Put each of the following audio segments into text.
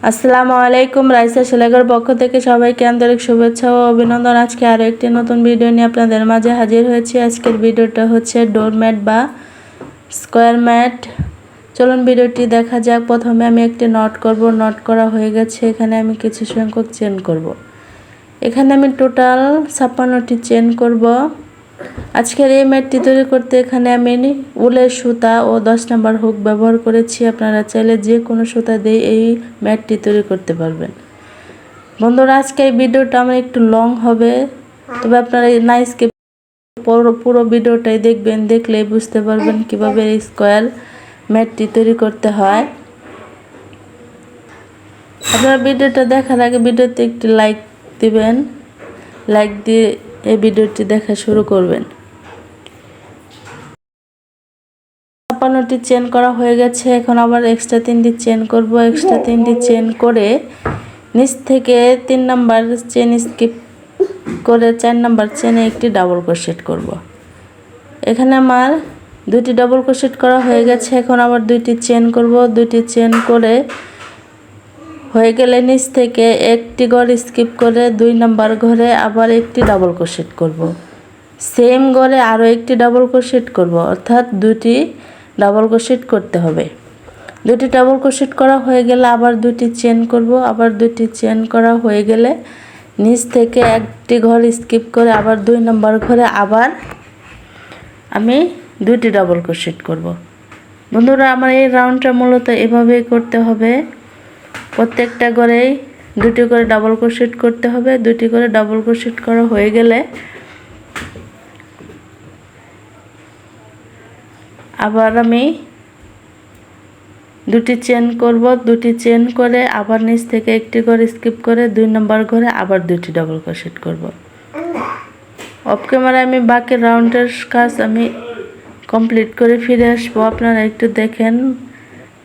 আসসালামু আলাইকুম। রাইসা সেলাইয়ের পক্ষ থেকে সবাইকে আন্তরিক শুভেচ্ছা ও অভিনন্দন। আজকে আরও একটি নতুন ভিডিও নিয়ে আপনাদের মাঝে হাজির হয়েছি। আজকের ভিডিওটা হচ্ছে ডোরম্যাট বা স্কোয়ার ম্যাট। চলুন ভিডিওটি দেখা যাক। প্রথমে আমি একটি নট করব। নট করা হয়ে গেছে। এখানে আমি কিছু সংখ্যক চেন করব। এখানে আমি টোটাল 56টি চেন করব। আজকের এই ম্যাটটি তৈরি করতে এখানে আমি উলের সুতা ও 10 নম্বর হুক ব্যবহার করেছি। আপনারা চাইলে যে কোনো সুতা দিয়ে এই ম্যাটটি তৈরি করতে পারবেন। বন্ধুরা, আজকে এই ভিডিওটা আমার একটু লং হবে, তবে আপনারা না স্কিপ পুরো ভিডিওটাই দেখবেন। দেখলেই বুঝতে পারবেন কিভাবে এই স্কোয়ার ম্যাটটি তৈরি করতে হয়। আপনারা ভিডিওটা দেখার আগে ভিডিওতে একটি লাইক দিবেন। লাইক দিয়ে এই ভিডিওটি দেখা শুরু করবেন। 56টি চেন করা হয়ে গেছে। এখন আবার এক্সট্রা 3টি চেন করব। এক্সট্রা 3টি চেন করে নিচ থেকে 3 নাম্বার চেন স্কিপ করে 4 নাম্বার চেনে একটি ডাবল ক্রোশেট করব। এখানে আমার 2টি ডাবল ক্রোশেট করা হয়ে গেছে। এখন আবার 2টি চেন করব। 2টি চেন করে হয়ে গেলে নিচ থেকে একটি ঘর স্কিপ করে 2 নাম্বার ঘরে আবার একটি ডাবল ক্রোশেট করব। সেম ঘরে আরও একটি ডাবল ক্রোশেট করব, অর্থাৎ 2টি ডাবল ক্রোশেট করতে হবে। 2টি ডাবল ক্রোশেট করা হয়ে গেলে আবার 2টি চেন করব। আবার 2টি চেন করা হয়ে গেলে নিচ থেকে একটি ঘর স্কিপ করে আবার 2 নম্বর ঘরে আবার আমি 2টি ডাবল ক্রোশেট করব। বন্ধুরা, আমার এই রাউন্ডটা মূলত এভাবেই করতে হবে। প্রত্যেকটা ঘরেই 2টি করে ডাবল ক্রোশেট করতে হবে। 2টি করে ডাবল ক্রোশেট করা হয়ে গেলে আবার আমি 2টি চেন করব। 2টি চেন করে আবার নিচ থেকে একটি ঘর স্কিপ করে 2 নম্বর ঘরে আবার 2টি ডাবল ক্রোশেট করব। অফ ক্যামেরায় আমি বাকি রাউন্ডের কাজ আমি কমপ্লিট করে ফিরে আসবো। আপনারা একটু দেখেন,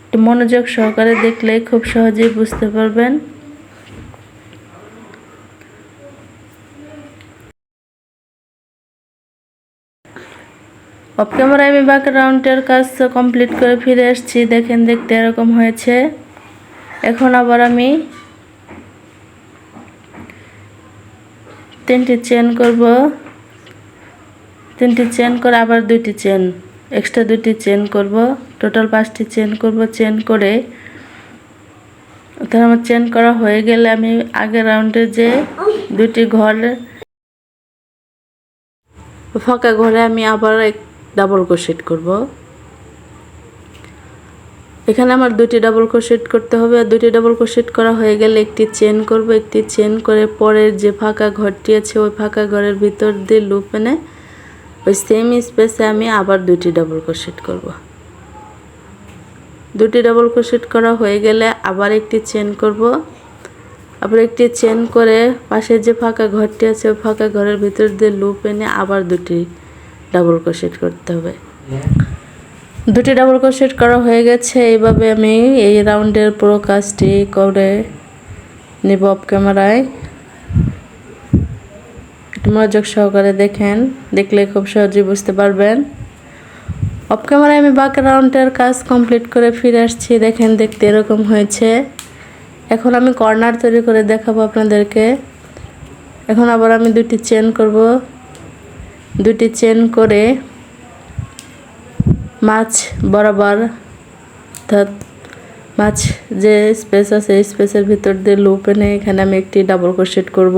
একটু মনোযোগ সহকারে দেখলে খুব সহজেই বুঝতে পারবেন। অফ ক্যামেরায় আমি বাকি রাউন্ডের কাজ কমপ্লিট করে ফিরে আসছি। দেখেন, দেখতে এরকম হয়েছে। এখন আবার আমি 3টি চেন করব। 3টি চেন করে আবার 2টি চেন, এক্সট্রা 2টি চেন করব। টোটাল 5টি চেন করব। চেন করে আমার চেন করা হয়ে গেলে আমি আগের রাউন্ডে যে 2টি ঘর ফাঁকা ঘরে আমি আবার ডাবল ক্রোশেট করব। এখানে আমার 2টি ডাবল ক্রোশেট করতে হবে। আর 2টি ডাবল ক্রোশেট করা হয়ে গেলে একটি চেন করব। একটি চেন করে পরের যে ফাঁকা ঘরটি আছে ওই ফাঁকা ঘরের ভিতর দিয়ে লুপ এনে ওই সেম স্পেসে আমি আবার 2টি ডাবল ক্রোশেট করব। 2টি ডাবল ক্রোশেট করা হয়ে গেলে আবার একটি চেন করব। আবার একটি চেন করে পাশে যে ফাঁকা ঘরটি আছে ওই ফাঁকা ঘরের ভিতর দিয়ে লুপ এনে আবার 2টি ডাবল ক্রোশেট করতে হবে। 2টি ডাবল ক্রোশেট করা হয়ে গেছে। এইভাবে আমি এই রাউন্ডের পুরো কাজটি করে নেব। অফ ক্যামেরায় একটু মনোযোগ সহকারে দেখেন, দেখলে খুব সহজেই বুঝতে পারবেন। অফ ক্যামেরায় আমি বাকি রাউন্ডের কাজ কমপ্লিট করে ফিরে আসছি। দেখেন, দেখতে এরকম হয়েছে। এখন আমি কর্নার তৈরি করে দেখাবো আপনাদেরকে। এখন আবার আমি 2টি চেন করব। 2টি চেন করে মাছ বরাবর, অর্থাৎ মাছ যে স্পেস আছে এই স্পেসের ভিতর দিয়ে লুপ এনে এখানে আমি একটি ডাবল ক্রোশেট করব।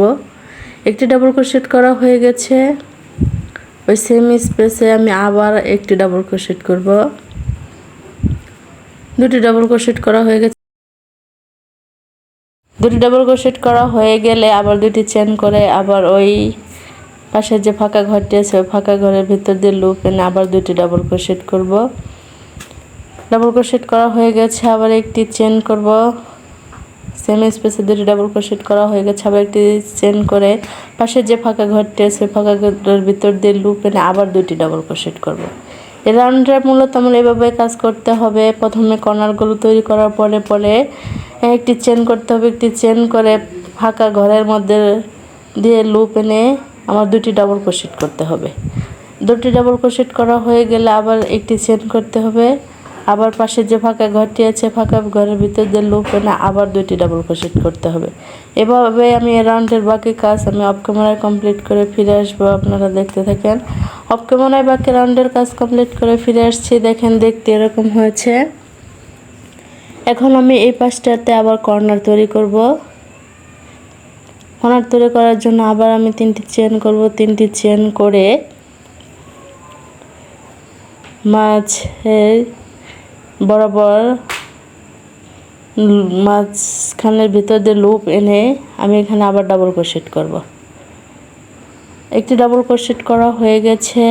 একটি ডাবল ক্রোশেট করা হয়ে গেছে। ওই সেম স্পেসে আমি আবার একটি ডাবল ক্রোশেট করব। 2টি ডাবল ক্রোশেট করা হয়ে গেছে। 2টি ডাবল ক্রোশেট করা হয়ে গেলে আবার 2টি চেন করে আবার ওই পাশে যে ফাঁকা ঘরটি আছে ওই ফাঁকা ঘরের ভিতর দিয়ে লুপ এনে আবার 2টি ডাবল ক্রোশেট করব। ডাবল ক্রোশেট করা হয়ে গেছে। আবার একটি চেন করব। সেম স্পেসে 2টি ডাবল ক্রোশেট করা হয়ে গেছে। আবার একটি চেন করে পাশে যে ফাঁকা ঘরটি আছে ফাঁকা ঘরের ভিতর দিয়ে লুপ এনে আবার 2টি ডাবল ক্রোশেট করব। এই রাউন্ডটা মূলত আমার এভাবে কাজ করতে হবে। প্রথমে কর্নারগুলো তৈরি করার পরে পরে একটি চেন করতে হবে। একটি চেন করে ফাঁকা ঘরের মধ্যে দিয়ে লুপ এনে আমার 2টি ডাবল ক্রোশেট করতে হবে। 2টি ডাবল ক্রোশেট করা হয়ে গেলে আবার একটি চেন করতে হবে। আবার পাশে যে ফাঁকা ঘরটি আছে ফাঁকা ঘরের ভিতর দিয়ে লুপ এনে আবার 2টি ডাবল ক্রোশেট করতে হবে। এভাবে আমি এই রাউন্ডের বাকি কাজ আমি অফ ক্যামেরায় কমপ্লিট করে ফিরে আসবো, আপনারা দেখতে থাকেন। অফ ক্যামেরায় বাকি রাউন্ডের কাজ কমপ্লিট করে ফিরে আসছি, দেখেন দেখতে এরকম হয়েছে। এখন আমি এই পাশটাতে আবার কর্নার তৈরি করব। কর্নার তৈরি করার জন্য আবার আমি 3টি চেন করব। 3টি চেন করে মাঝের বরাবর মাঝখানের ভিতর দিয়ে লুপ এনে আমি এখানে আবার ডাবল ক্রোশেট করব। একটি ডাবল ক্রোশেট করা হয়ে গেছে।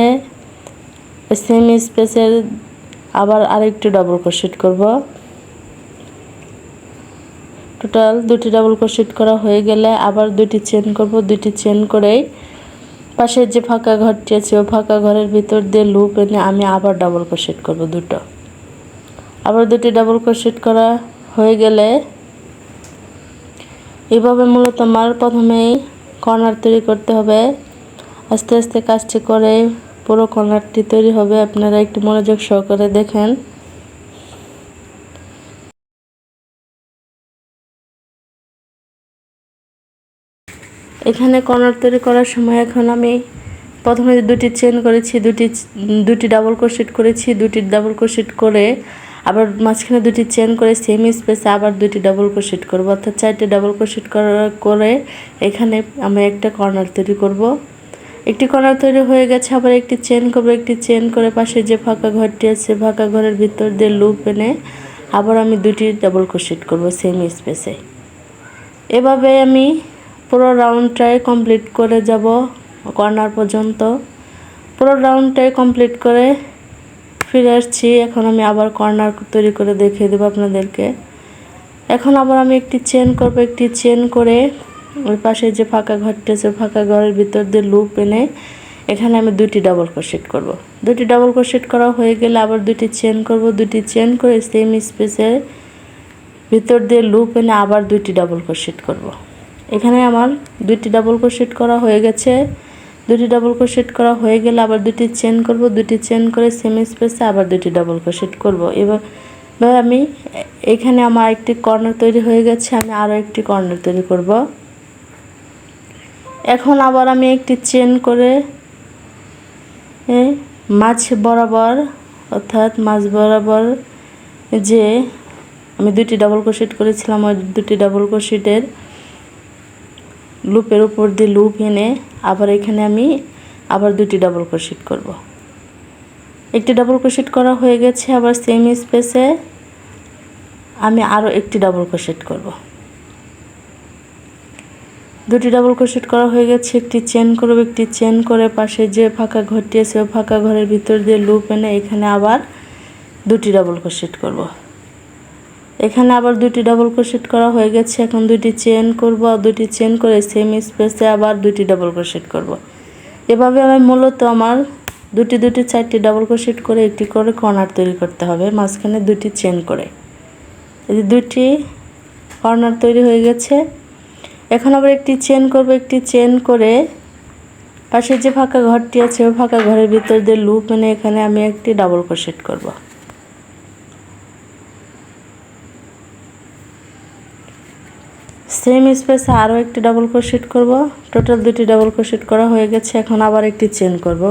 সেম স্পেসের আবার আরেকটি ডাবল ক্রোশেট করব। টোটাল 2টি ডাবল ক্রোশেট করা হয়ে গেলে আবার 2টি চেন করব। 2টি চেন করেই পাশের যে ফাঁকা ঘরটি আছে ওই ফাঁকা ঘরের ভিতর দিয়ে লুপ এনে আমি আবার ডাবল ক্রোশেট করব দুটো। আবার 2টি ডাবল ক্রোশেট করা হয়ে গেলে এইভাবে মূলত আমার প্রথমেই কর্নার তৈরি করতে হবে। আস্তে আস্তে কাজটি করে পুরো কর্নারটি তৈরি হবে। আপনারা একটু মনোযোগ সহকারে দেখেন। এখানে কর্নার তৈরি করার সময় এখন আমি প্রথমে 2টি চেন করেছি, দুটি ডাবল ক্রোশেট করেছি। 2টি ডাবল ক্রোশেট করে আবার মাঝখানে 2টি চেন করে সেম স্পেসে আবার 2টি ডাবল ক্রোশেট করব, অর্থাৎ 4টি ডাবল ক্রোশেট করে এখানে আমি একটা কর্নার তৈরি করব। একটি কর্নার তৈরি হয়ে গেছে, আবার একটি চেন করব। একটি চেন করে পাশে যে ফাঁকা ঘরটি আছে ফাঁকা ঘরের ভিতর দিয়ে লুপ এনে আবার আমি 2টি ডাবল ক্রোশেট করব সেম স্পেসে। এভাবে আমি পুরো রাউন্ডটাই কমপ্লিট করে যাব কর্নার পর্যন্ত। পুরো রাউন্ডটাই কমপ্লিট করে ফিরে আসছি। এখন আমি আবার কর্নার তৈরি করে দেখিয়ে দেবো আপনাদেরকে। এখন আবার আমি একটি চেন করব। একটি চেন করে ওই পাশে যে ফাঁকা ঘরটি আছে ফাঁকা ঘরের ভিতর দিয়ে লুপ এনে এখানে আমি 2টি ডাবল ক্রোশেট করব। 2টি ডাবল ক্রোশেট করা হয়ে গেলে আবার 2টি চেন করব। 2টি চেন করে সেম স্পেসের ভিতর দিয়ে লুপ এনে আবার 2টি ডাবল ক্রোশেট করব। এখানে আমার 2টি ডাবল ক্রোশেট করা হয়ে গেছে। 2টি ডাবল ক্রোশেট করা হয়ে গেলে আবার 2টি চেন করব। 2টি চেন করে সেম স্পেসে আবার 2টি ডাবল ক্রোশেট করব। এবার আমি এখানে আমার একটি কর্নার তৈরি হয়ে গেছে, আমি আরও একটি কর্নার তৈরি করব। এখন আবার আমি একটি চেন করে মাঝ বরাবর অর্থাৎ মাঝ বরাবর যে আমি 2টি ডাবল ক্রোশেট করেছিলাম ওই 2টি ডাবল ক্রোশেটের লুপের উপর দিয়ে লুপ এনে আবার এখানে আমি আবার 2টি ডাবল ক্রোশেট করব। একটি ডাবল ক্রোশেট করা হয়ে গেছে, আবার সেম স্পেসে আমি আরও একটি ডাবল ক্রোশেট করব। 2টি ডাবল ক্রোশেট করা হয়ে গেছে। একটি চেন করব। একটি চেন করে পাশে যে ফাঁকা ঘরটি আছে ওই ফাঁকা ঘরের ভিতর দিয়ে লুপ এনে এখানে আবার 2টি ডাবল ক্রোশেট করব। এখানে আবার 2টি ডাবল ক্রোশেট করা হয়ে গেছে। এখন 2টি চেন করব। 2টি চেন করে সেম স্পেসে আবার 2টি ডাবল ক্রোশেট করব। এভাবে আমি মূলত আমার 2টি 4টি ডাবল ক্রোশেট করে একটি করে কর্নার তৈরি করতে হবে মাঝখানে 2টি চেন করে। এই যে 2টি কর্নার তৈরি হয়ে গেছে। এখন আবার একটি চেন করব। একটি চেন করে পাশে যে ফাঁকা ঘরটি আছে ওই ফাঁকা ঘরের ভিতর দিয়ে লুপ এনে এখানে আমি একটি ডাবল ক্রোশেট করব। সেম স্পেসে আরও একটি ডাবল ক্রোশেট করব। টোটাল 2টি ডাবল ক্রোশেট করা হয়ে গেছে। এখন আবার একটি চেন করব।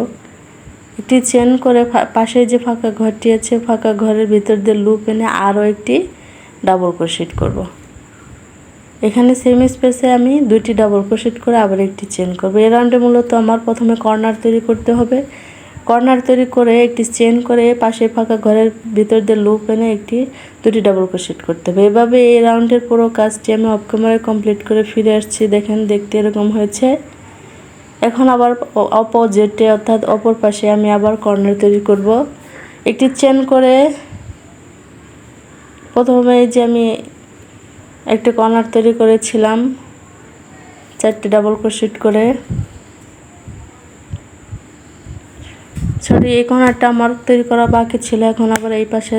একটি চেন করে পাশে যে ফাঁকা ঘরটি আছে ফাঁকা ঘরের ভিতর দিয়ে লুপ এনে আরও একটি ডাবল ক্রোশেট করব। এখানে সেম স্পেসে আমি 2টি ডাবল ক্রোশেট করে আবার একটি চেন করব। এই রাউন্ডে মূলত আমার প্রথমে কর্নার তৈরি করতে হবে। কর্নার তৈরি করে একটি চেন করে পাশে ফাঁকা ঘরের ভিতর দিয়ে লুপ এনে 2টি ডাবল ক্রোশেট করতে হবে। এভাবে এই রাউন্ডের পুরো কাজটি আমি অফ ক্যামেরায় কমপ্লিট করে ফিরে আসছি, দেখেন দেখতে এরকম হয়েছে। এখন আবার অপোজিটে অর্থাৎ অপর পাশে আমি আবার কর্নার তৈরি করব। একটি চেন করে প্রথমে যে আমি একটা কর্নার তৈরি করেছিলাম 4টি ডাবল ক্রোশেট করে, এই কর্নারটা আমার তৈরি করা বাকি ছিল। এখন আবার এই পাশে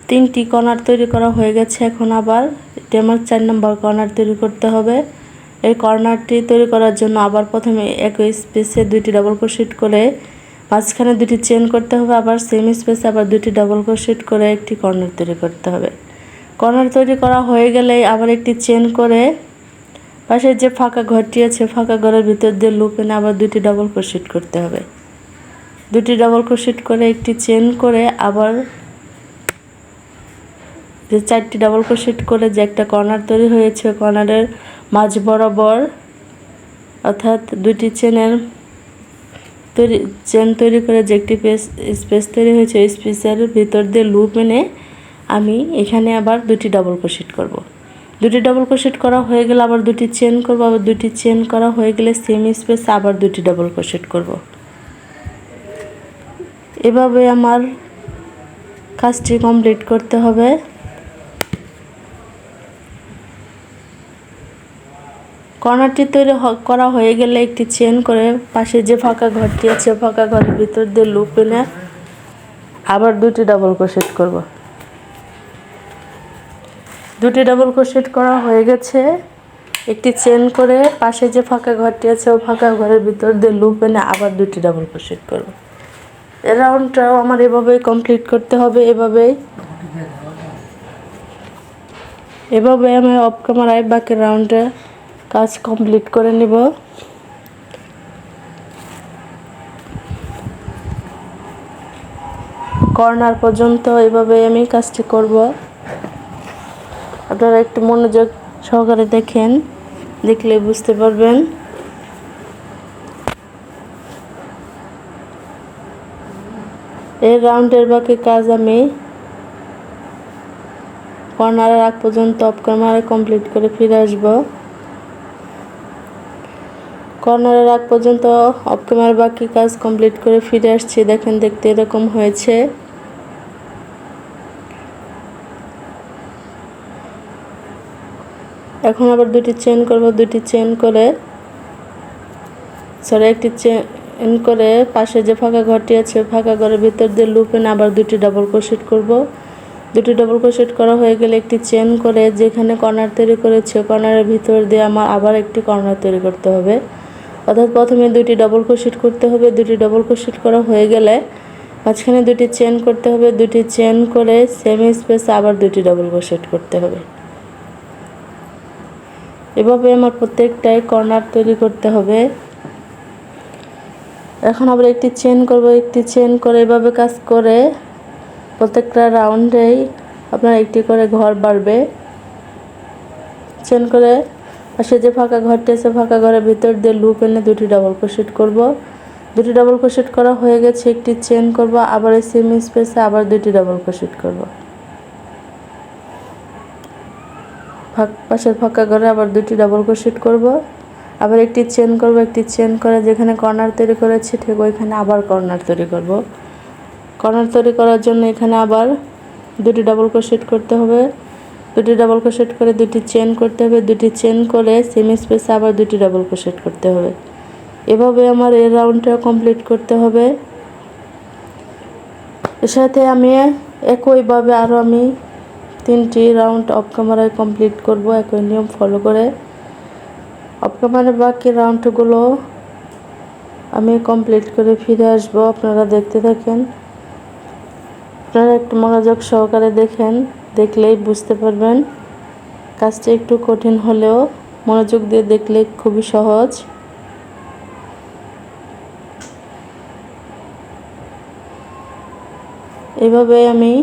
3টি কর্নার তৈরি করা হয়ে গেছে। এখন আবার এটি আমার 4 নম্বর কর্নার তৈরি করতে হবে। এই কর্নারটি তৈরি করার জন্য আবার প্রথমে একই স্পেসে 2টি ডাবল ক্রোশেট করে মাঝখানে দুটি চেন করতে হবে, আবার সেম স্পেসে আবার দুটি ডাবল ক্রোশেট করে একটি কর্নার তৈরি করতে হবে। কর্নার তৈরি করা হয়ে গেলেই আবার একটি চেন করে পাশে যে ফাঁকা ঘরটি আছে ফাঁকা ঘরের ভিতর দিয়ে লুপ এনে আবার দুটি ডাবল ক্রোশেট করতে হবে। দুটি ডাবল ক্রোশেট করে একটি চেন করে আবার যে 4টি ডাবল ক্রোশেট করে যে একটা কর্নার তৈরি হয়েছে কর্নারের মাঝ বরাবর অর্থাৎ দুটি চেন তৈরি করে যে একটি স্পেস তৈরি হয়েছে ওই স্পেসের ভিতর দিয়ে লুপ এনে আমি এখানে আবার দুটি ডাবল ক্রোশেট করব। দুটি ডাবল ক্রোশেট করা হয়ে গেলে আবার দুটি চেন করব, আবার দুটি চেন করা হয়ে গেলে সেম স্পেসে আবার দুটি ডাবল ক্রোশেট করব। এভাবে আমার কাজটি কমপ্লিট করতে হবে। কর্নারটি তৈরি করা হয়ে গেলে একটি চেন করে পাশে যে ফাঁকা ঘরটি আছে ফাঁকা ঘরের ভিতর দিয়ে লুপ এনে আবার দুটি ডাবল ক্রোশেট করব। দুটি ডাবল ক্রোশেট করা হয়ে গেছে, একটি চেন করে পাশে যে ফাঁকা ঘরটি আছে ও ফাঁকা ঘরের ভিতর দিয়ে লুপ এনে আবার দুটি ডাবল ক্রোশেট করব। এই রাউন্ডটাও আমার এভাবেই কমপ্লিট করতে হবে। এভাবে আমি অফ ক্যামেরায় বাকি রাউন্ডে কাজ কমপ্লিট করে নেব। কর্নার পর্যন্ত এভাবে আমি কাজটি করব। আপনারা একটু মনোযোগ সহকারে দেখেন, দেখলে বুঝতে পারবেন। এই রাউন্ডের বাকি কাজ আমি কর্নারের আগ পর্যন্ত অফ ক্যামেরায় কমপ্লিট করে ফিরে আসব। কর্নারের আগ পর্যন্ত অফ ক্যামেরার বাকি কাজ কমপ্লিট করে ফিরে আসছি। দেখেন দেখতে এরকম হয়েছে। এখন আবার দুটি চেন করব, দুটি চেন করে একটি চেন করে পাশে যে ফাঁকা ঘরটি আছে ফাঁকা ঘরের ভিতর দিয়ে লুপ এনে আবার দুটি ডাবল ক্রোশেট করব। দুটি ডাবল ক্রোশেট করা হয়ে গেলে একটি চেন করে যেখানে কর্নার তৈরি করেছে কর্নারের ভিতর দিয়ে আমার আবার একটি কর্নার তৈরি করতে হবে। অর্থাৎ প্রথমে দুটি ডাবল ক্রোশেট করতে হবে। দুটি ডাবল ক্রোশেট করা হয়ে গেলে মাঝখানে দুটি চেন করতে হবে। দুটি চেন করে সেম স্পেসে আবার দুটি ডাবল ক্রোশেট করতে হবে। এভাবে আমার প্রত্যেকটাই কর্নার তৈরি করতে হবে। এখন আবার একটি চেন করব, একটি চেন করে এভাবে কাজ করে প্রত্যেকটা রাউন্ডেই আপনার একটি করে ঘর বাড়বে। চেন করে পাশে যে ফাঁকা ঘরটি আছে ফাঁকা ঘরের ভিতর দিয়ে লুপ এনে দুটি ডাবল ক্রোশেট করব। দুটি ডাবল ক্রোশেট করা হয়ে গেছে, একটি চেন করব, আবার এই সেম স্পেসে আবার দুটি ডাবল ক্রোশেট করব। পাশের ফাঁকা ঘরে আবার দুটি ডাবল ক্রোশেট করব, আবার একটি চেন করব, একটি চেন করে যেখানে কর্নার তৈরি করেছি ঠিক ওইখানে আবার কর্নার তৈরি করব। কর্নার তৈরি করার জন্য এখানে আবার দুটি ডাবল ক্রোশেট করতে হবে। দুটি ডাবল ক্রোশেট করে দুটি চেন করতে হবে। দুটি চেন করে সেম স্পেসে আবার দুটি ডাবল ক্রোশেট করতে হবে। এভাবে আমার এই রাউন্ডটা কমপ্লিট করতে হবে। এর সাথে আমি একইভাবে আরও আমি 3টি রাউন্ড অফ ক্যামেরায় কমপ্লিট করব একই নিয়ম ফলো করে। অফ ক্যামেরার বাকি রাউন্ডগুলো আমি কমপ্লিট করে ফিরে আসব। আপনারা দেখতে থাকেন। আপনারা একটু মনোযোগ সহকারে দেখেন, দেখলেই বুঝতে পারবেন। কাজটি একটু কঠিন হলেও মনোযোগ দিয়ে দেখলে খুবই সহজ। এভাবে আমি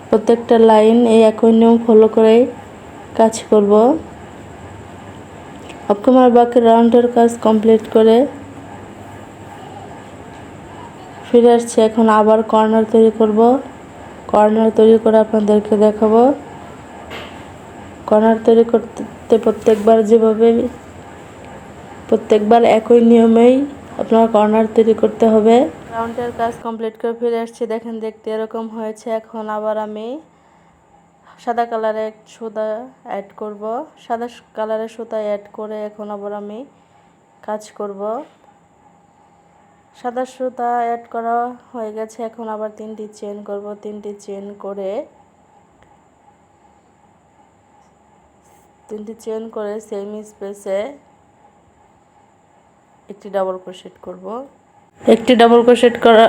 প্রত্যেকটা লাইন এই একই নিয়ম ফলো করে কাজ করব। অফ ক্যামেরার বাকি রাউন্ডের কাজ কমপ্লিট করে ফিরে আসছি। এখন আবার কর্নার তৈরি করব। কর্নার তৈরি করে আপনাদেরকে দেখাবো। কর্নার তৈরি করতে প্রত্যেকবার একই নিয়মেই আপনার কর্নার তৈরি করতে হবে। রাউন্ডের কাজ কমপ্লিট করে ফিরে আসছি। দেখেন দেখতে এরকম হয়েছে। এখন আবার আমি সাদা কালারের সুতা অ্যাড করব। সাদা কালারের সুতা অ্যাড করে এখন আবার আমি কাজ করব। সাদা সুতা অ্যাড করা হয়ে গেছে। এখন আবার 3টি চেন করব। 3টি চেন করে সেম স্পেসে একটি ডাবল ক্রোশেট করব। একটি ডাবল ক্রোশেট করা,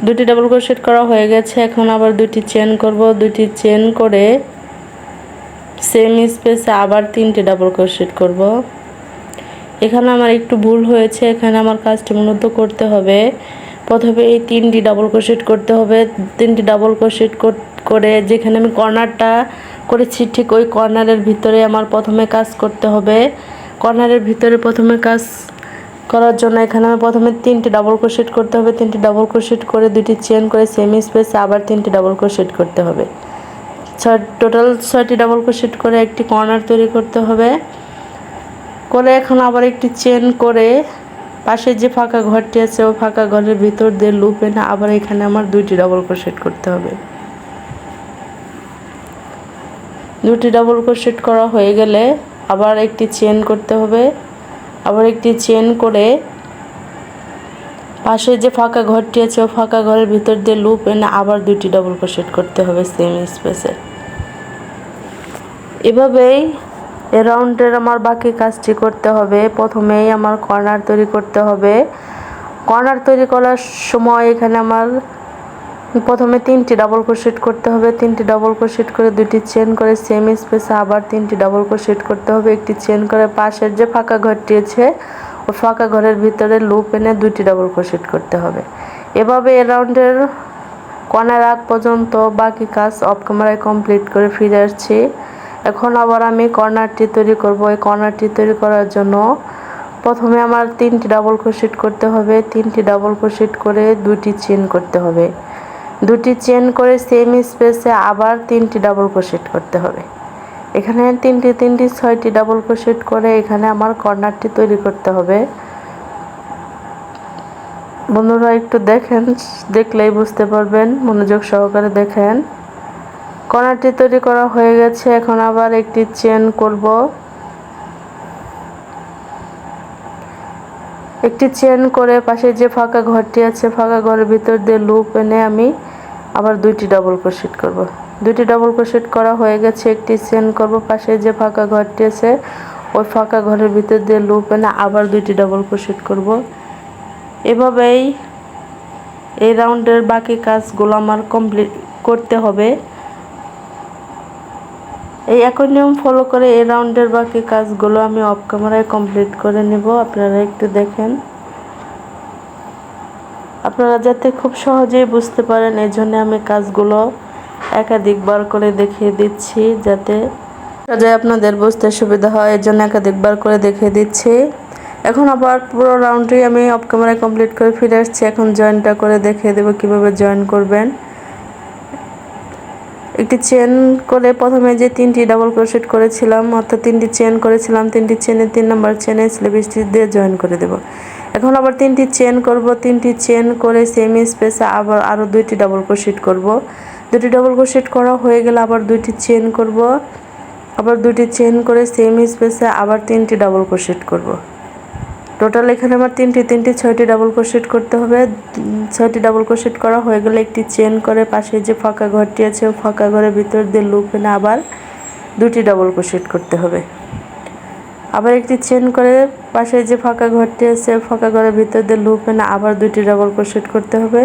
দুটি ডাবল ক্রোশেট করা হয়ে গেছে। এখন আবার দুটি চেন করব। দুটি চেন করে সেম স্পেসে আবার 3টি ডাবল ক্রোশেট করব। এখানে আমার একটু ভুল হয়েছে, এখানে আমার কাজটি মূলত করতে হবে প্রথমে এই 3টি ডাবল ক্রোশেট করতে হবে। 3টি ডাবল ক্রোশেট করে যেখানে আমি কর্নারটা করেছি ঠিক ওই কর্নারের ভিতরে আমার প্রথমে কাজ করতে হবে। কর্নারের ভিতরে প্রথমে কাজ করার জন্য এখানে আমি প্রথমে 3টি ডাবল ক্রোশেট করতে হবে। 3টি ডাবল ক্রোশেট করে দুটি চেন করে সেম স্পেসে আবার 3টি ডাবল ক্রোশেট করতে হবে। টোটাল 6টি ডাবল ক্রোশেট করে একটি কর্নার তৈরি করতে হবে। করে এখন আবার একটি চেন করে পাশে যে ফাঁকা ঘরটি আছে ওই ফাঁকা ঘরের ভিতর দিয়ে লুপ এনে আবার এখানে আমার 2টি ডাবল ক্রোশেট করতে হবে। 2টি ডাবল ক্রোশেট করা হয়ে গেলে আবার একটি চেন করতে হবে। আবার একটি চেন করে পাশে যে ফাঁকা ঘরটি আছে ওই ফাঁকা ঘরের ভিতর দিয়ে লুপ এনে আবার 2টি ডাবল ক্রোশেট করতে হবে সেম স্পেসে। এভাবেই এ রাউন্ডের আমার বাকি কাজটি করতে হবে। প্রথমেই আমার কর্নার তৈরি করতে হবে। কর্নার তৈরি করার সময় এখানে আমার প্রথমে 3টি ডাবল ক্রোশেট করতে হবে। 3টি ডাবল ক্রোশেট করে দুটি চেন করে সেম স্পেসে আবার 3টি ডাবল ক্রোশেট করতে হবে। একটি চেন করে পাশের যে ফাঁকা ঘরটি আছে ওই ফাঁকা ঘরের ভিতরে লুপ এনে 2টি ডাবল ক্রোশেট করতে হবে। এভাবে এ রাউন্ডের কর্নার আগ পর্যন্ত বাকি কাজ অফ ক্যামেরায় কমপ্লিট করে ফিরে আসছি। এখন আবার আমি কর্নারটি তৈরি করব। এই কর্নারটি তৈরি করার জন্য প্রথমে আমার 3টি ডাবল ক্রোশেট করতে হবে। 3টি ডাবল ক্রোশেট করে 2টি চেন করতে হবে। 2টি চেন করে সেম স্পেসে আবার 3টি ডাবল ক্রোশেট করতে হবে। এখানে 3টি 6টি ডাবল ক্রোশেট করে এখানে আমার কর্নারটি তৈরি করতে হবে। বন্ধুরা একটু দেখেন, দেখলেই বুঝতে পারবেন, মনোযোগ সহকারে দেখেন। কর্নারটি তৈরি করা হয়ে গেছে। এখন আবার একটি চেন করব। একটি চেন করে পাশে যে ফাঁকা ঘরটি আছে ফাঁকা ঘরের ভিতর দিয়ে লুপ এনে আমি আবার 2টি ডাবল ক্রোশেট করব। 2টি ডাবল ক্রোশেট করা হয়ে গেছে। একটি চেন করব, পাশে যে ফাঁকা ঘরটি আছে ওই ফাঁকা ঘরের ভিতর দিয়ে লুপ এনে আবার 2টি ডাবল ক্রোশেট করব। এভাবেই এই রাউন্ডের বাকি কাজগুলো আমার কমপ্লিট করতে হবে। এই একই নিয়ম ফলো করে এই রাউন্ডের বাকি কাজগুলো আমি অফ ক্যামেরায় কমপ্লিট করে নেব। আপনারা একটু দেখেন, আপনারা যাতে খুব সহজেই বুঝতে পারেন এই জন্য আমি কাজগুলো একাধিকবার করে দেখিয়ে দিচ্ছি, যাতে আপনাদের বুঝতে সুবিধা হয়। এর জন্য একাধিকবার করে দেখিয়ে দিচ্ছি। এখন আবার পুরো রাউন্ডটি আমি অফ ক্যামেরায় কমপ্লিট করে ফিরে আসছি। এখন জয়েনটা করে দেখিয়ে দেবো কিভাবে জয়েন করবেন। একটি চেন করে প্রথমে যে 3টি ডাবল ক্রোশেট করেছিলাম অর্থাৎ 3টি চেন করেছিলাম 3টি চেনে 3 নম্বর চেনে স্লিপ স্টিচ দিয়ে জয়েন করে দেব। এখন আবার 3টি চেন করব। 3টি চেন করে সেম স্পেসে আবার আরও 2টি ডাবল ক্রোশেট করব। 2টি ডাবল ক্রোশেট করা হয়ে গেলে আবার 2টি চেন করব। আবার 2টি চেন করে সেম স্পেসে আবার 3টি ডাবল ক্রোশেট করব। টোটাল এখানে আমার 3টি 6টি ডাবল ক্রোশেট করতে হবে। 6টি ডাবল ক্রোশেট করা হয়ে গেলে একটি চেন করে পাশে যে ফাঁকা ঘরটি আছে ওই ফাঁকা ঘরের ভিতর দিয়ে লুপ এনে আবার 2টি ডাবল ক্রোশেট করতে হবে। আবার একটি চেন করে পাশে যে ফাঁকা ঘরটি আছে ফাঁকা ঘরের ভিতর দিয়ে লুপ এনে আবার 2টি ডাবল ক্রোশেট করতে হবে।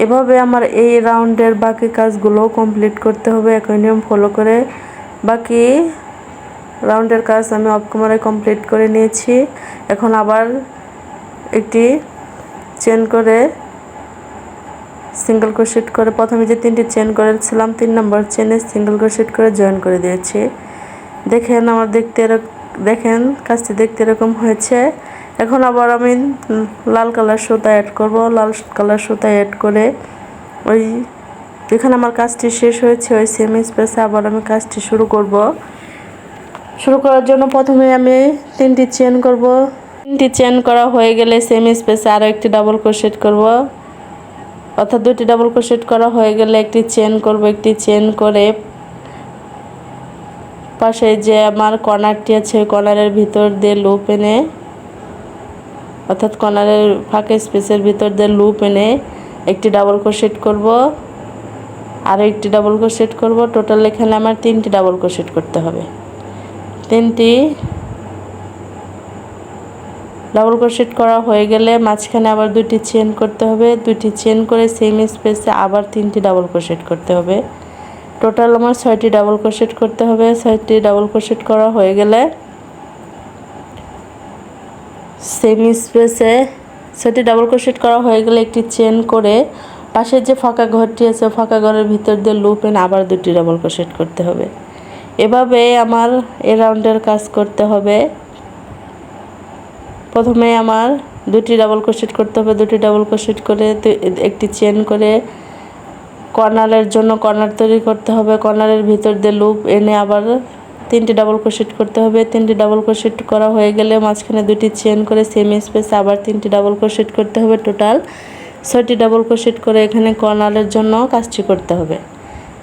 এভাবে আমার এই রাউন্ডের বাকি কাজগুলো কমপ্লিট করতে হবে একই নিয়ম ফলো করে। বাকি রাউন্ডের কাজ আমি অফ ক্যামেরায় কমপ্লিট করে নিয়েছি। এখন আবার একটি চেন করে সিঙ্গেল ক্রোশেট করে প্রথমে যে 3টি চেন করেছিলাম 3 নম্বর চেনে সিঙ্গেল ক্রোশেট করে জয়েন করে দিয়েছি। দেখেন আমার দেখেন কাজটি দেখতে এরকম হয়েছে। এখন আবার আমি লাল কালার সুতা অ্যাড করব। লাল কালার সুতা অ্যাড করে ওই যেখানে আমার কাজটি শেষ হয়েছে ওই সেম স্পেসে আবার আমি কাজটি শুরু করব। শুরু করার জন্য প্রথমে আমি 3টি চেন করব। 3টি চেন করা হয়ে গেলে সেম স্পেসে আরও একটি ডাবল ক্রোশেট করব, অর্থাৎ 2টি ডাবল ক্রোশেট করা হয়ে গেলে একটি চেন করব। একটি চেন করে পাশে যে আমার কর্নারটি আছে ওই কর্নারের ভিতর দিয়ে লুপ এনে অর্থাৎ কর্নারের ফাঁকা স্পেসের ভিতর দিয়ে লুপ এনে একটি ডাবল ক্রোশেট করব, আরও একটি ডাবল ক্রোশেট করব। টোটাল এখানে আমার 3টি ডাবল ক্রোশেট করতে হবে। 3টি ডাবল ক্রোশেট করা হয়ে গেলে মাঝখানে আবার দুটি চেন করতে হবে, দুটি চেন করে সেম স্পেসে আবার 3টি ডাবল ক্রোশেট করতে হবে। টোটাল আমার 6টি ডাবল ক্রোশেট করতে হবে। 6টি ডাবল ক্রোশেট করা হয়ে গেলে সেম স্পেসে 6টি ডাবল ক্রোশেট করা হয়ে গেলে একটি চেন করে পাশের যে ফাঁকা ঘরটি আছে ফাঁকা ঘরের ভিতর দিয়ে লুপ এনে আবার 2টি ডাবল ক্রোশেট করতে হবে। এভাবে আমার এই রাউন্ডের কাজ করতে হবে। প্রথমে আমার 2টি ডাবল ক্রোশেট করতে হবে, 2টি ডাবল ক্রোশেট করে একটি চেন করে কর্নারের জন্য কর্নার তৈরি করতে হবে। কর্নারের ভিতর দিয়ে লুপ এনে আবার 3টি ডাবল ক্রোশেট করতে হবে। 3টি ডাবল ক্রোশেট করা হয়ে গেলে মাঝখানে 2টি চেন করে সেম স্পেসে আবার 3টি ডাবল ক্রোশেট করতে হবে। টোটাল 6টি ডাবল ক্রোশেট করে এখানে কর্নারের জন্য কাজটি করতে হবে।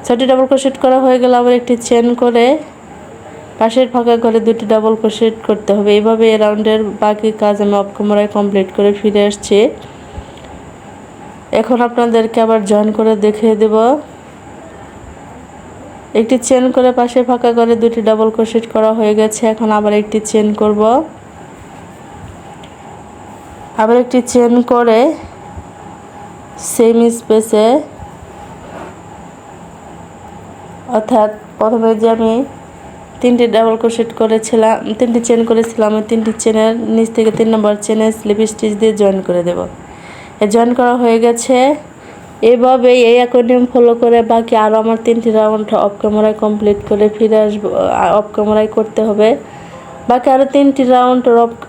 6টি ডাবল ক্রোশেট করা হয়ে গেলে আবার একটি চেন করে পাশের ফাঁকা ঘরে 2টি ডাবল ক্রোশেট করতে হবে। এইভাবে এই রাউন্ডের বাকি কাজ আমি অফ ক্যামেরায় কমপ্লিট করে ফিরে আসছি। এখন আপনাদেরকে আবার জয়েন করে দেখিয়ে দেব। একটি চেন করে পাশে ফাঁকা ঘরে 2টি ডাবল ক্রোশেট করা হয়ে গেছে। এখন আবার একটি চেন করব, আবার একটি চেন করে সেম স্পেসে, অর্থাৎ প্রথমে যে আমি 3টি ডাবল ক্রোশেট করেছিলাম, 3টি চেন করেছিলাম, ওই 3টি চেনের নিচ থেকে 3 নম্বর চেনে স্লিপ স্টিচ দিয়ে জয়েন করে দেব। জয়েন করা হয়ে গেছে। এভাবে এই একই নিয়ম ফলো করে বাকি আরও আমার 3টি রাউন্ড অফ ক্যামেরায় কমপ্লিট করে ফিরে আসবো। অফ ক্যামেরায় করতে হবে। বাকি আরও 3টি রাউন্ড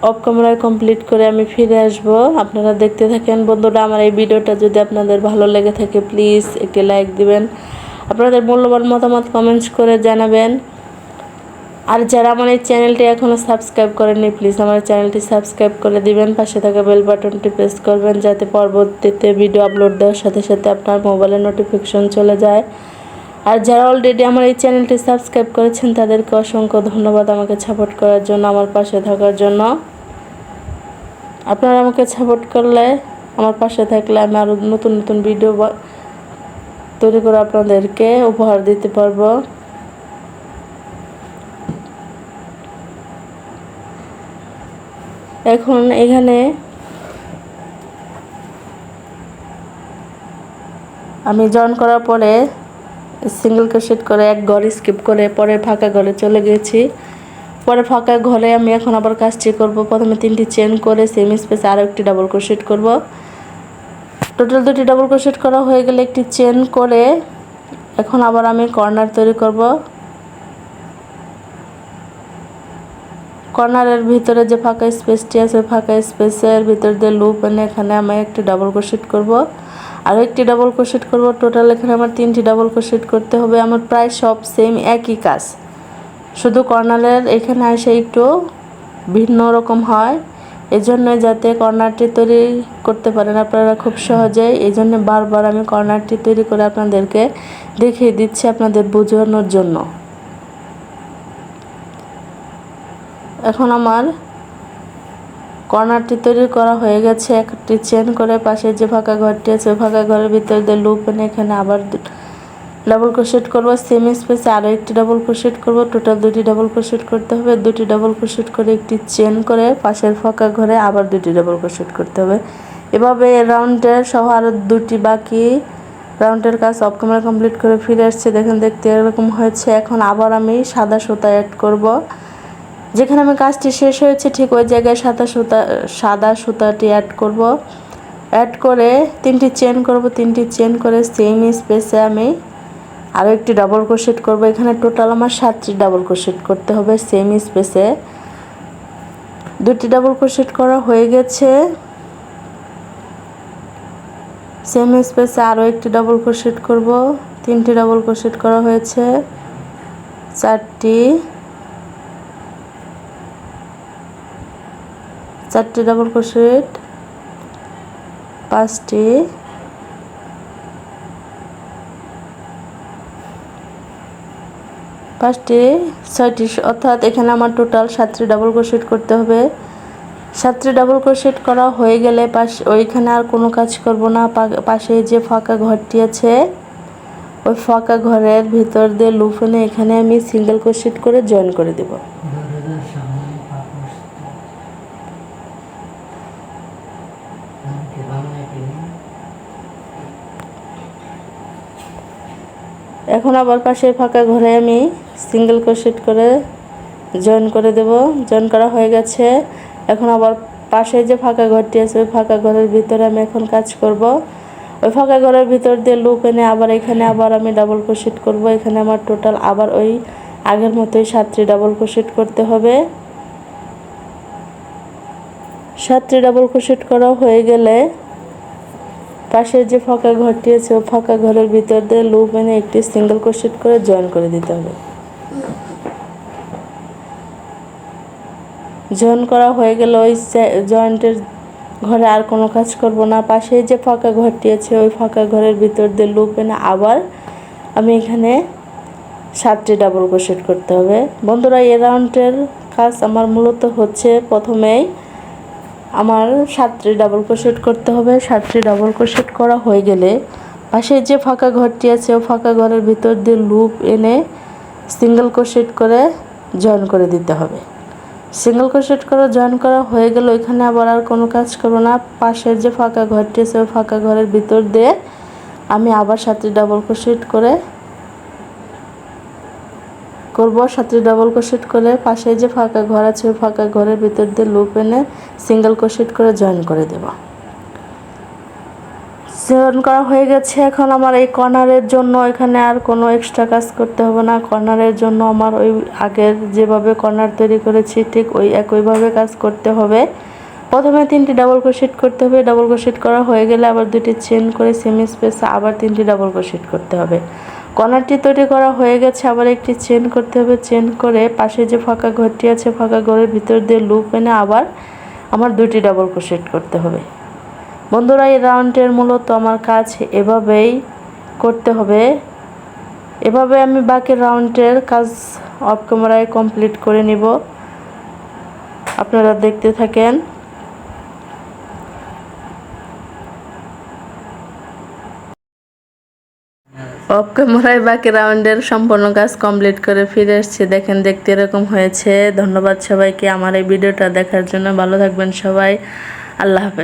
অফ ক্যামেরায় কমপ্লিট করে আমি ফিরে আসব। আপনারা দেখতে থাকেন বন্ধুরা। আমার এই ভিডিওটা যদি আপনাদের ভালো লেগে থাকে প্লিজ একটি লাইক দিবেন, আপনাদের মূল্যবান মতামত কমেন্টস করে জানাবেন। আর যারা আমার এই চ্যানেলটি এখনও সাবস্ক্রাইব করেননি প্লিজ আমার চ্যানেলটি সাবস্ক্রাইব করে দিবেন, পাশে থাকা বেল বাটনটি প্রেস করবেন যাতে পরবর্তীতে ভিডিও আপলোড দেওয়ার সাথে সাথে আপনার মোবাইলে নোটিফিকেশন চলে যায়। আর যারা অলরেডি আমার এই চ্যানেলটি সাবস্ক্রাইব করেছেন তাদেরকে অসংখ্য ধন্যবাদ আমাকে সাপোর্ট করার জন্য, আমার পাশে থাকার জন্য। আপনারা আমাকে সাপোর্ট করলে, আমার পাশে থাকলে আমি আরও নতুন নতুন ভিডিও তৈরি করে আপনাদেরকে উপহার দিতে পারবো। এখন এখানে আমি জয়েন করার পরে সিঙ্গেল ক্রোশেট করে এক ঘর স্কিপ করে পরে ফাঁকা ঘরে চলে গেছি। পরে ফাঁকা ঘরে আমি এখন আবার কাজটি করব। প্রথমে 3টি চেন করে সেম স্পেসে আরও একটি ডাবল ক্রোশেট করব। টোটাল 2টি ডাবল ক্রোশেট করা হয়ে গেলে একটি চেন করে এখন আবার আমি কর্নার তৈরি করব। কর্নারের ভিতরে যে ফাঁকা স্পেসটি আছে ফাঁকা স্পেসের ভিতর দিয়ে লুপ এনে এখানে আমি একটি ডাবল ক্রোশেট করব, আর একটি ডাবল ক্রোশেট করব। টোটাল এখানে আমার 3টি ডাবল ক্রোশেট করতে হবে। আমার প্রায় সব সেম একই কাজ, শুধু কর্নারের এখানে এসে একটু ভিন্ন রকম হয়। এজন্য যাতে কর্নারটি তৈরি করতে পারেন আপনারা খুব সহজেই, এই জন্য বারবার আমি কর্নারটি তৈরি করে আপনাদেরকে দেখিয়ে দিচ্ছি আপনাদের বোঝানোর জন্য। এখন আমার কর্নারটি তৈরি করা হয়ে গেছে। একটি চেন করে পাশে যে ফাঁকা ঘরটি আছে ফাঁকা ঘরের ভিতর দিয়ে লুপ এনে এখানে আবার ডাবল ক্রোশেট করব। সেম স্পেসে আরও একটি ডাবল ক্রোশেট করব। টোটাল 2টি ডাবল ক্রোশেট করতে হবে। 2টি ডাবল ক্রোশেট করে একটি চেন করে পাশের ফাঁকা ঘরে আবার 2টি ডাবল ক্রোশেট করতে হবে। এভাবে রাউন্ডের সহ আরও 2টি বাকি রাউন্ডের কাজ অফ ক্যামেরা কমপ্লিট করে ফিরে আসছে। দেখেন দেখতে এরকম হয়েছে। এখন আবার আমি সাদা সুতা অ্যাড করব। যেখানে আমি কাজটি শেষ হয়েছে ঠিক ওই জায়গায় সাদা সুতাটি অ্যাড করব। অ্যাড করে 3টি চেন করব। 3টি চেন করে সেম স্পেসে আমি আরও একটি ডাবল ক্রোশেট করব। এখানে টোটাল আমার 7টি ডাবল ক্রোশেট করতে হবে সেম স্পেসে। 2টি ডাবল ক্রোশেট করা হয়ে গেছে। সেম স্পেসে আরও একটি ডাবল ক্রোশেট করব। 3টি ডাবল ক্রোশেট করা হয়েছে। 4টি ডাবল ক্রোশেট, 5টি, 6টি, অর্থাৎ এখানে আমার টোটাল 7টি ডাবল ক্রোশেট করতে হবে। 7টি ডাবল ক্রোশেট করা হয়ে গেলে ওইখানে আর কোনো কাজ করব না। পাশে যে ফাঁকা ঘরটি আছে ওই ফাঁকা ঘরের ভিতর দিয়ে লুপ এনে এখানে আমি সিঙ্গেল ক্রোশেট করে জয়েন করে দেব। এখন আবার পাশে ফাঁকা ঘরে আমি সিঙ্গেল ক্রোশেট করে জয়েন করে দেব। জয়েন করা হয়ে গেছে। এখন আবার পাশে যে ফাঁকা ঘরটি আছে ওই ফাঁকা ঘরের ভিতরে আমি এখন কাজ করব। ওই ফাঁকা ঘরের ভিতর দিয়ে লুপ এনে আবার এখানে আবার আমি ডাবল ক্রোশেট করব। এখানে আমার টোটাল আবার ওই আগের মতোই 7টি ডাবল ক্রোশেট করতে হবে। 7টি ডাবল ক্রোশেট করা হয়ে গেলে পাশের যে ফাঁকা ঘরটি আছে ওই ফাঁকা ঘরের ভিতর দিয়ে লুপ এনে একটি সিঙ্গেল ক্রোশেট করে জয়েন করে দিতে হবে। জয়েন করা হয়ে গেলে ওই জয়েন্টের ঘরে আর কোনো কাজ করব না। পাশে যে ফাঁকা ঘরটি আছে ওই ফাঁকা ঘরের ভিতর দিয়ে লুপ এনে আবার আমি এখানে 7টি ডাবল ক্রোশেট করতে হবে। বন্ধুরা, এই রাউন্ডের কাজ আমার মূলত হচ্ছে প্রথমেই আমার 7টি ডাবল ক্রোশেট করতে হবে। 7টি ডাবল ক্রোশেট করা হয়ে গেলে পাশে যে ফাঁকা ঘরটি আছে ওই ফাঁকা ঘরের ভিতর দিয়ে লুপ এনে সিঙ্গেল ক্রোশেট করে জয়েন করে দিতে হবে। সিঙ্গেল ক্রোশেট করে জয়েন করা হয়ে গেল এখানে আবার আর কোনো কাজ করব না। পাশের যে ফাঁকা ঘরটি আছে ওই ফাঁকা ঘরের ভিতর দিয়ে আমি আবার 7টি ডাবল ক্রোশেট করে করব। 7টি ডাবল ক্রোশেট করে পাশে যে ফাঁকা ঘর আছে ওই ফাঁকা ঘরের ভিতর দিয়ে লুপ এনে সিঙ্গেল ক্রোশেট করে জয়েন করে দেব। জয়েন করা হয়ে গেছে। এখন আমার এই কর্নারের জন্য এখানে আর কোনো এক্সট্রা কাজ করতে হবে না। কর্নারের জন্য আমার ওই আগের যেভাবে কর্নার তৈরি করেছি ঠিক ওই একইভাবে কাজ করতে হবে। প্রথমে 3টি ডাবল ক্রোশেট করতে হবে। ডাবল ক্রোশেট করা হয়ে গেলে আবার 2টি চেন করে সেমি স্পেসে আবার 3টি ডাবল ক্রোশেট করতে হবে। কর্নারটি তৈরি করা হয়ে গেছে। আবার একটি চেন করতে হবে। চেন করে পাশে যে ফাঁকা ঘরটি আছে ফাঁকা ঘরের ভিতর দিয়ে লুপ এনে আবার আমার 2টি ডাবল ক্রোশেট করতে হবে। বন্ধুরা, এই রাউন্ডের মূলত আমার কাজ এভাবেই করতে হবে। এভাবে আমি বাকি রাউন্ডের কাজ অফ ক্যামেরায় কমপ্লিট করে নিব। আপনারা দেখতে থাকেন। অফ ক্যামেরায় বাকি রাউন্ডের সম্পূর্ণ কাজ কমপ্লিট করে ফিরে এসেছি। দেখেন দেখতে এরকম হয়েছে। ধন্যবাদ সবাইকে আমার এই ভিডিওটা দেখার জন্য। ভালো থাকবেন সবাই। আল্লাহ হাফেজ।